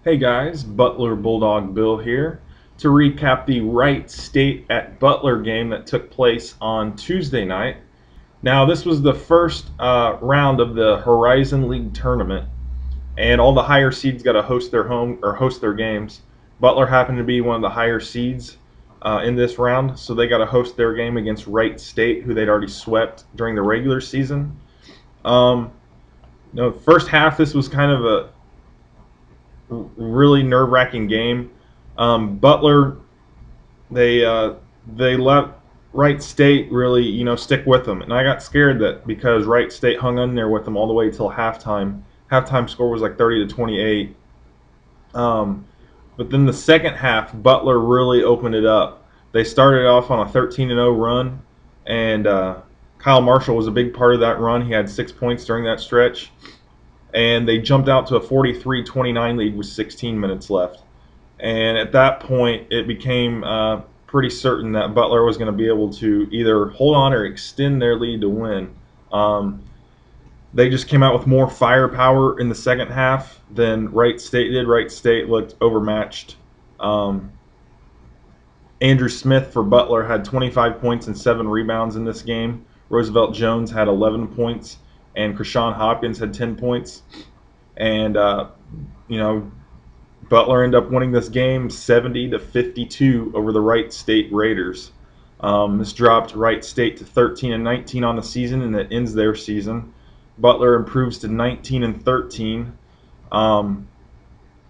Hey guys, Butler Bulldog Bill here to recap the Wright State at Butler game that took place on Tuesday night. Now, this was the first round of the Horizon League tournament, and all the higher seeds got to host their games. Butler happened to be one of the higher seeds in this round, so they got to host their game against Wright State, who they'd already swept during the regular season. First half, this was kind of a really nerve-wracking game. Butler, they let Wright State really stick with them, and I got scared that because Wright State hung in there with them all the way till halftime. Halftime score was like 30-28. But then the second half, Butler really opened it up. They started off on a 13-0 run, and Kyle Marshall was a big part of that run. He had 6 points during that stretch. And they jumped out to a 43-29 lead with 16 minutes left. And at that point, it became pretty certain that Butler was going to be able to either hold on or extend their lead to win. They just came out with more firepower in the second half than Wright State did. Wright State looked overmatched. Andrew Smith for Butler had 25 points and 7 rebounds in this game. Roosevelt Jones had 11 points. And Krishan Hopkins had 10 points. And, Butler ended up winning this game 70-52 over the Wright State Raiders. This dropped Wright State to 13-19 on the season, and it ends their season. Butler improves to 19-13. One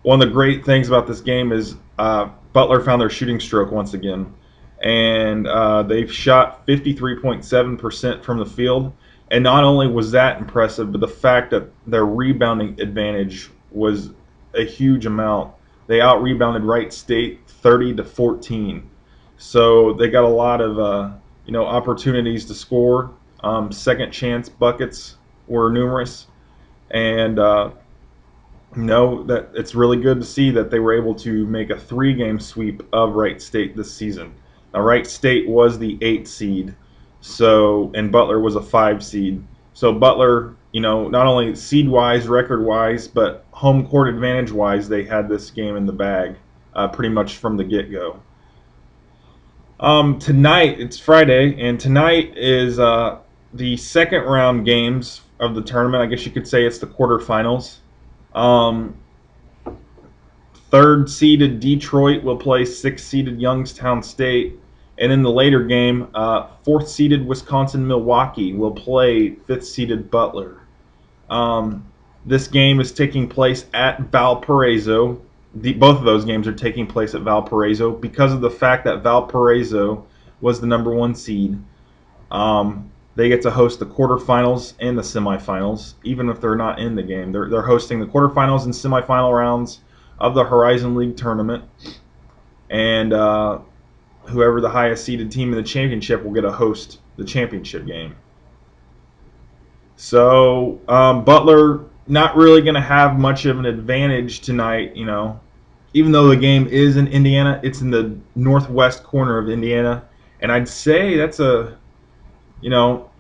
of the great things about this game is Butler found their shooting stroke once again. And they've shot 53.7% from the field. And not only was that impressive, but the fact that their rebounding advantage was a huge amount. They out-rebounded Wright State 30-14. So they got a lot of opportunities to score. Second chance buckets were numerous. And that it's really good to see that they were able to make a 3-game sweep of Wright State this season. Now, Wright State was the 8th seed. And Butler was a 5 seed. So Butler, not only seed-wise, record-wise, but home court advantage-wise, they had this game in the bag pretty much from the get-go. Tonight, it's Friday, and tonight is the second round games of the tournament. I guess you could say it's the quarterfinals. Third-seeded Detroit will play 6th-seeded Youngstown State. And in the later game, 4th-seeded Wisconsin-Milwaukee will play 5th-seeded Butler. This game is taking place at Valparaiso. Both of those games are taking place at Valparaiso because of the fact that Valparaiso was the number 1 seed. They get to host the quarterfinals and the semifinals, even if they're not in the game. They're hosting the quarterfinals and semifinal rounds of the Horizon League tournament. And whoever the highest seeded team in the championship will get to host the championship game. So Butler not really going to have much of an advantage tonight, even though the game is in Indiana. It's in the northwest corner of Indiana, and I'd say that's a, not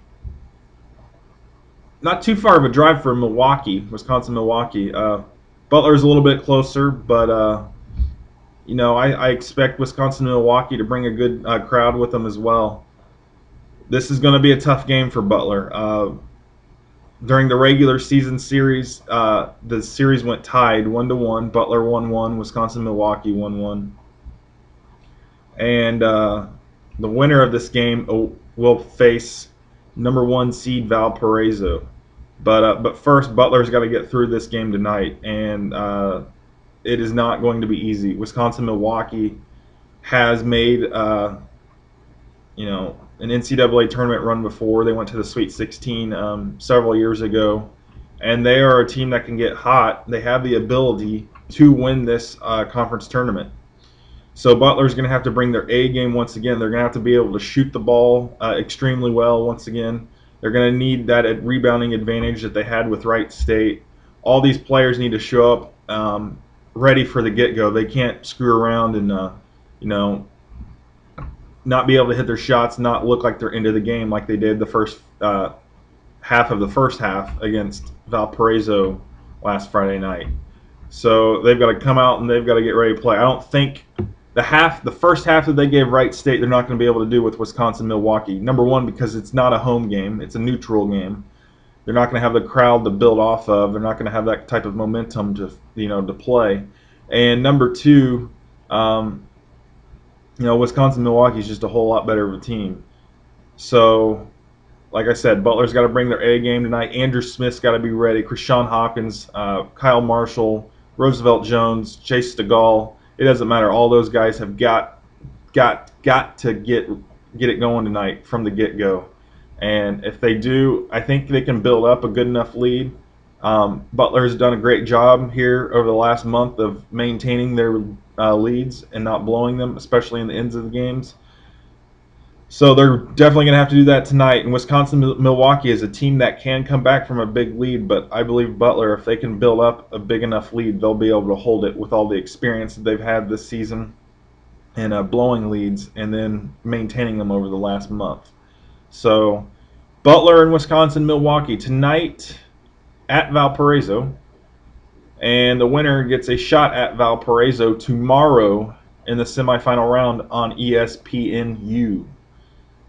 too far of a drive for Milwaukee, Wisconsin-Milwaukee. Butler's a little bit closer, but I expect Wisconsin-Milwaukee to bring a good crowd with them as well. This is going to be a tough game for Butler. During the regular season series, the series went tied 1-1. Butler 1-1, Wisconsin-Milwaukee 1-1. And the winner of this game will face number 1 seed Valparaiso. But first, Butler's got to get through this game tonight, and it is not going to be easy. Wisconsin-Milwaukee has made, an NCAA tournament run before. They went to the Sweet 16 several years ago, and they are a team that can get hot. They have the ability to win this conference tournament. So Butler's going to have to bring their A game once again. They're going to have to be able to shoot the ball extremely well once again. They're going to need that rebounding advantage that they had with Wright State. All these players need to show up ready for the get-go. They can't screw around and, not be able to hit their shots, not look like they're into the game like they did the first half of the first half against Valparaiso last Friday night. So they've got to come out and they've got to get ready to play. I don't think the first half that they gave Wright State, they're not going to be able to do with Wisconsin-Milwaukee. Number one, because it's not a home game; it's a neutral game. They're not going to have the crowd to build off of. They're not going to have that type of momentum to play. And number two, Wisconsin-Milwaukee is just a whole lot better of a team. So, like I said, Butler's got to bring their A game tonight. Andrew Smith's got to be ready. Krishan Hawkins, Kyle Marshall, Roosevelt Jones, Chase Stegall. It doesn't matter. All those guys have got to get it going tonight from the get-go. And if they do, I think they can build up a good enough lead. Butler has done a great job here over the last month of maintaining their leads and not blowing them, especially in the ends of the games. So they're definitely going to have to do that tonight. And Wisconsin-Milwaukee is a team that can come back from a big lead, but I believe Butler, if they can build up a big enough lead, they'll be able to hold it with all the experience that they've had this season and blowing leads and then maintaining them over the last month. So Butler and Wisconsin-Milwaukee tonight at Valparaiso, and the winner gets a shot at Valparaiso tomorrow in the semifinal round on ESPNU.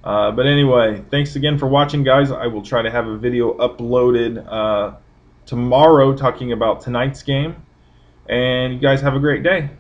But anyway, thanks again for watching, guys. I will try to have a video uploaded tomorrow talking about tonight's game. And you guys have a great day.